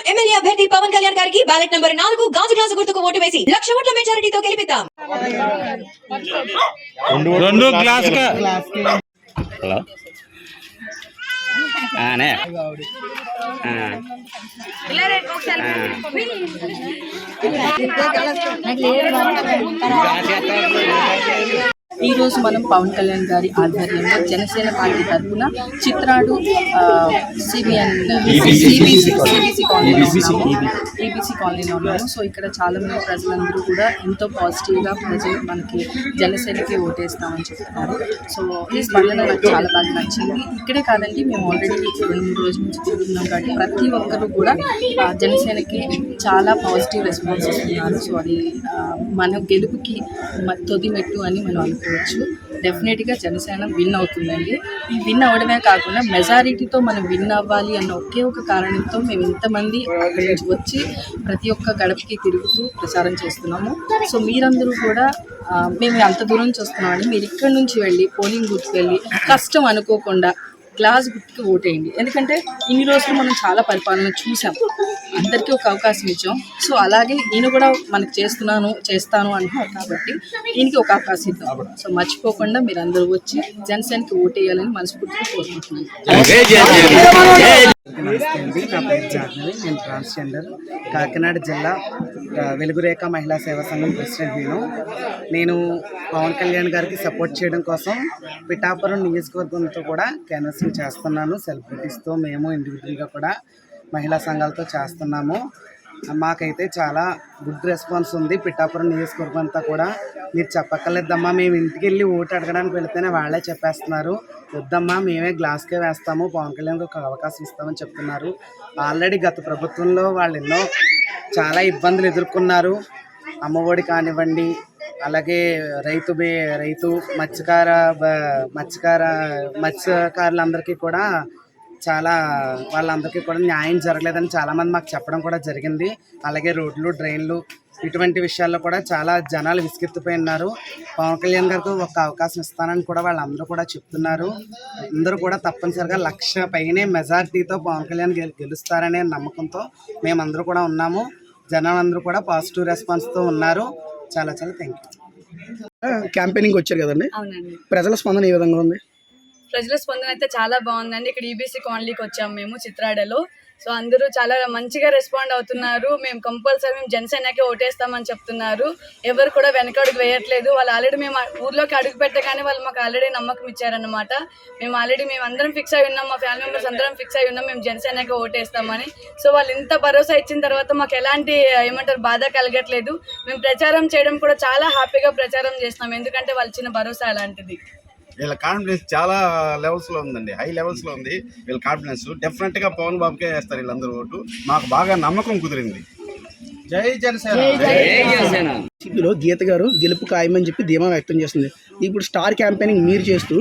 MLA అభ్యర్థి పవన్ కళ్యాణ్ గారికి ballot number 4 గాజు గ్లాసు గుర్తుకు ఓటు వేసి 1,00,000 ఓట్ల మెజారిటీతో గెలిపిద్దాం. రెండు గ్లాస్ హలో ఈ రోజు మనం పవన్ కళ్యాణ్ గారి ఆధ్వర్యంలో జనసేన పార్టీ తరఫున చిత్రాడు ఈబీసీ కాలనీలో ఉన్నాము. సో ఇక్కడ చాలా మంది ప్రజలందరూ కూడా ఎంతో పాజిటివ్గా ప్రజలు మనకి జనసేనకి ఓటేస్తామని చెప్తున్నారు. సో ఈ స్పందన నాకు చాలా బాగా నచ్చింది. ఇక్కడే కాదండి, మేము ఆల్రెడీ 2-3 రోజుల నుంచి చూస్తున్నాం కాబట్టి ప్రతి ఒక్కరు కూడా జనసేనకి చాలా పాజిటివ్ రెస్పాన్స్ ఇస్తున్నారు. సో అది మన గెలుపుకి తొది మెట్టు అని మనం అనుకోవచ్చు. డెఫినెట్గా జనసేన విన్ అవుతుందండి. ఈ విన్ అవ్వడమే కాకుండా మెజారిటీతో మనం విన్ అవ్వాలి అన్న ఒకే ఒక కారణంతో మేము ఇంతమంది అక్కడి నుంచి వచ్చి ప్రతి ఒక్క గడపకి తిరుగుతూ ప్రచారం చేస్తున్నాము. సో మీరందరూ కూడా మేము అంత దూరం నుంచి వస్తున్నామండి, మీరు ఇక్కడి నుంచి వెళ్ళి పోలింగ్ బూత్కి వెళ్ళి కష్టం అనుకోకుండా గ్లాస్ గుర్తుకి ఓటేయండి. ఎందుకంటే ఇన్ని రోజులు మనం చాలా పరిపాలన చూసాం, అందరికీ ఒక అవకాశం ఇచ్చాం. సో అలాగే ఈయన కూడా మనకు చేస్తాను అంటున్నారు కాబట్టి ఈయనకి ఒక అవకాశం ఇద్దాం. సో మర్చిపోకుండా మీరు అందరూ వచ్చి జనసేనకి ఓటేయాలని మనస్ఫూర్తిగా కోరుకుంటున్నాను. నమస్తే అండి, నా పేరు జాహ్నవి. నేను ట్రాన్స్జెండర్, కాకినాడ జిల్లా వెలుగురేఖ మహిళా సేవా సంఘం ప్రెసిడెంట్. నేను పవన్ కళ్యాణ్ గారికి సపోర్ట్ చేయడం కోసం పిఠాపురం నియోజకవర్గంతో కూడా క్యాన్వాసింగ్ చేస్తున్నాను. సెలబ్రిటీస్తో మేము ఇండివిజువల్గా కూడా మహిళా సంఘాలతో చేస్తున్నాము. మాకైతే చాలా గుడ్ రెస్పాన్స్ ఉంది. పిఠాపురం నియోజకవర్గం అంతా కూడా మీరు చెప్పక్కర్లేదమ్మా, మేము ఇంటికి వెళ్ళి ఓటు అడగడానికి వెళితేనే వాళ్ళే చెప్పేస్తున్నారు, వద్దమ్మా మేమే గ్లాస్కే వేస్తాము, పవన్ కళ్యాణ్కి ఒక అవకాశం ఇస్తామని చెప్తున్నారు. ఆల్రెడీ గత ప్రభుత్వంలో వాళ్ళు ఎన్నో చాలా ఇబ్బందులు ఎదుర్కొన్నారు. అమ్మఒడి కానివ్వండి, అలాగే రైతు మత్స్యకారులందరికీ కూడా వాళ్ళందరికీ కూడా న్యాయం జరగలేదని చాలామంది మాకు చెప్పడం కూడా జరిగింది. అలాగే రోడ్లు, డ్రైన్లు ఇటువంటి విషయాల్లో కూడా చాలా జనాలు విసిగెత్తిపోయి ఉన్నారు. పవన్ కళ్యాణ్ గారికి ఒక అవకాశం ఇస్తానని కూడా వాళ్ళందరూ కూడా చెప్తున్నారు. అందరూ కూడా తప్పనిసరిగా 1,00,000 పైనే మెజారిటీతో పవన్ కళ్యాణ్ గెలుస్తారనే నమ్మకంతో మేమందరూ కూడా ఉన్నాము. జనాలందరూ కూడా పాజిటివ్ రెస్పాన్స్తో ఉన్నారు. చాలా థ్యాంక్ యూ. క్యాంపెయినింగ్ వచ్చారు కదండి, ప్రజల స్పందన ఏ విధంగా ఉంది? ప్రజల స్పందన అయితే చాలా బాగుందండి. ఇక్కడ ఈబీసీ కాలనీకి వచ్చాము మేము చిత్రాడలో. సో అందరూ చాలా మంచిగా రెస్పాండ్ అవుతున్నారు. మేము కంపల్సరీ జనసేనకే ఓటేస్తామని చెప్తున్నారు. ఎవరు కూడా వెనకడుగు వేయట్లేదు. వాళ్ళు ఆల్రెడీ మేము ఊర్లోకి అడుగు పెట్టగానే వాళ్ళు మాకు ఆల్రెడీ నమ్మకం ఇచ్చారనమాట. మేము అందరం ఫిక్స్ అయి ఉన్నాం, మా ఫ్యామిలీ మెంబర్స్ అందరం ఫిక్స్ అయి ఉన్నాం మేము జనసేనకే ఓటేస్తామని. సో వాళ్ళు ఇంత భరోసా ఇచ్చిన తర్వాత మాకు ఎలాంటి బాధ కలగట్లేదు. మేము ప్రచారం చేయడం కూడా చాలా హ్యాపీగా ప్రచారం చేస్తున్నాం, ఎందుకంటే వాళ్ళు ఇచ్చిన భరోసా అలాంటిది. వీళ్ళ కాన్ఫిడెన్స్ చాలా లెవెల్స్లో ఉందండి, హై లెవెల్స్లో ఉంది వీళ్ళ కాన్ఫిడెన్స్. డెఫినెట్గా పవన్ బాబుకే వేస్తారు వీళ్ళందరూ ఓటు. మాకు బాగా నమ్మకం కుదిరింది. జై జనసేన. సిటీలో గీత గారు గెలుపు ఖాయమని చెప్పి ధీమా వ్యక్తం చేస్తుంది. ఇప్పుడు స్టార్ క్యాంపెయినింగ్ మీరు చేస్తూ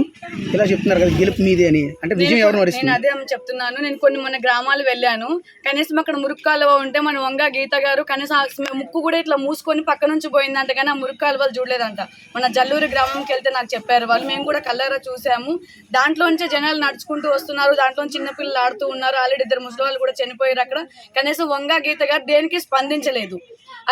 ఇలా చెప్తున్నారు కదా, గెలుపు మీదే అని, అంటే విజయం ఎవరు నడుస్తుంది? నేను అదే చెప్తున్నాను. నేను కొన్ని మన గ్రామాలు వెళ్ళాను, కనీసం అక్కడ మురుక్కాలువ ఉంటే మన వంగ గీత గారు కనీసం ముక్కు కూడా ఇట్లా మూసుకొని పక్క నుంచి పోయిందంట, కానీ ఆ మురుక్కాలువలు చూడలేదంట. మన జల్లూరు గ్రామంకి వెళ్తే నాకు చెప్పారు వాళ్ళు. మేము కూడా కళ్ళారా చూసాము. దాంట్లోంచే జనాలు నడుచుకుంటూ వస్తున్నారు, దాంట్లో చిన్నపిల్లలు ఆడుతూ ఉన్నారు. ఆల్రెడీ 2 ముసలి వాళ్ళు కూడా చనిపోయారు అక్కడ. కనీసం వంగ గీత గారు దేనికి స్పందించలేదు.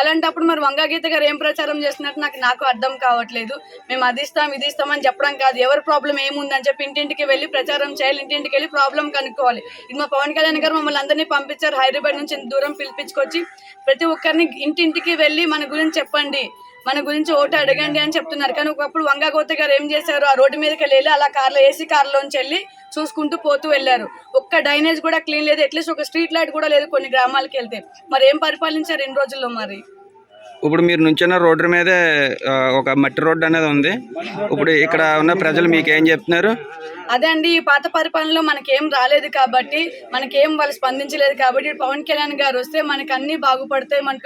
అలాంటప్పుడు మరి వంగ గీత గారు ఏం ప్రచారం చేస్తున్నట్టు నాకు అర్థం కావట్లేదు. మేము అది ఇస్తామని చెప్పడం కాదు, ఎవరి ప్రాబ్లం ఏముందని చెప్పి ఇంటింటికి వెళ్ళి ప్రచారం చేయాలి, ఇంటింటికి వెళ్ళి ప్రాబ్లం కనుక్కోవాలి. ఇది మా పవన్ కళ్యాణ్ గారు మమ్మల్ని అందరినీ పంపించారు, హైదరాబాద్ నుంచి దూరం పిలిపించుకొచ్చి ప్రతి ఒక్కరిని ఇంటింటికి వెళ్ళి మన గురించి చెప్పండి, మన గురించి ఓటు అడగండి అని చెప్తున్నారు. కానీ ఒకప్పుడు వంగ గీత గారు ఏం చేశారు, ఆ రోడ్డు మీదకి వెళ్ళి అలా ఏసీ కార్లోంచి వెళ్ళి చూసుకుంటూ పోతూ వెళ్ళారు. ఒక్క డ్రైనేజ్ కూడా క్లీన్ లేదు, అట్లీస్ట్ ఒక స్ట్రీట్ లైట్ కూడా లేదు కొన్ని గ్రామాలకి వెళ్తే. మరి ఏం పరిపాలించారు 2 రోజుల్లో? మరి ఇప్పుడు మీరు నుంచిన రోడ్డు మీదే ఒక మట్టి రోడ్డు అనేది ఉంది. ఇప్పుడు ఇక్కడ ఉన్న ప్రజలు మీకు ఏం చెప్తున్నారు? అదే అండి, ఈ పాత పరిపాలనలో మనకేం రాలేదు కాబట్టి, మనకేం వాళ్ళు స్పందించలేదు కాబట్టి పవన్ కళ్యాణ్ గారు వస్తే మనకు అన్ని బాగుపడతాయి, మన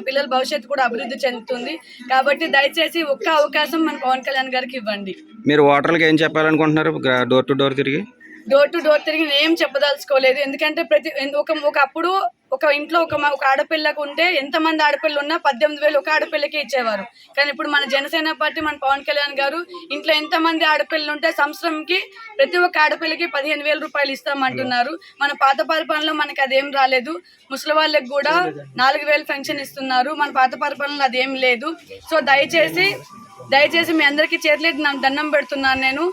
పిల్లల భవిష్యత్తు కూడా అభివృద్ధి చెందుతుంది. కాబట్టి దయచేసి ఒక్క అవకాశం మన పవన్ కళ్యాణ్ గారికి ఇవ్వండి. మీరు ఓటర్లకు ఏం చెప్పాలనుకుంటున్నారు? డోర్ టు డోర్ తిరిగి నేను ఏం చెప్పదలుచుకోలేదు. ఎందుకంటే ఒకప్పుడు ఒక ఒక ఇంట్లో ఒక ఆడపిల్లకు ఉంటే ఎంతమంది ఆడపిల్లలు ఉన్నా 18,000 ఒక ఆడపిల్లకి ఇచ్చేవారు. కానీ ఇప్పుడు మన జనసేన పార్టీ మన పవన్ కళ్యాణ్ గారు ఇంట్లో ఎంతమంది ఆడపిల్లలు ఉంటే సంవత్సరంకి ప్రతి ఒక్క ఆడపిల్లకి 15,000 రూపాయలు ఇస్తామంటున్నారు. మన పాత పరిపాలనలో మనకి అదేం రాలేదు. ముసలి వాళ్ళకి కూడా 4,000 పెన్షన్ ఇస్తున్నారు. మన పాత పరిపాలనలో అదేం లేదు. సో దయచేసి మీ అందరికీ చేతులెత్తి దండం పెడుతున్నాను. నేను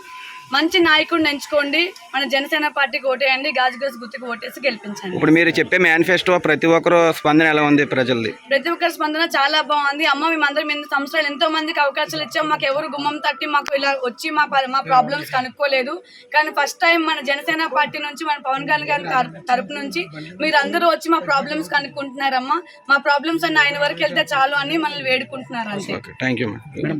మంచి నాయకుడిని ఎంచుకోండి, మన జనసేన పార్టీకి ఓటేయండి, గాజుగ్లాస్ గుర్తుకు ఓటేసి గెలిపించండి. ఇప్పుడు మీరు చెప్పే మేనిఫెస్టో ప్రతి ఒక్కరు స్పందన ఎలా ఉంది ప్రజలది? ప్రతి ఒక్కరి స్పందన చాలా బాగుంది. అమ్మ మేమందరం 8 సంవత్సరాలు ఎంతో మందికి అవకాశాలు ఇచ్చాం. మాకు ఎవరు గుమ్మం తట్టి మాకు ఇలా వచ్చి మా ప్రాబ్లమ్స్ కనుక్కోలేదు. కానీ ఫస్ట్ టైం మన జనసేన పార్టీ నుంచి మన పవన్ కళ్యాణ్ గారి తరపు నుంచి మీరు అందరూ వచ్చి మా ప్రాబ్లమ్స్ కనుక్కుంటున్నారమ్మా. మా ప్రాబ్లమ్స్ అన్ని ఆయన వరకు వెళ్తే చాలు అని మనల్ని వేడుకుంటున్నారు అంతే. Thank you madam.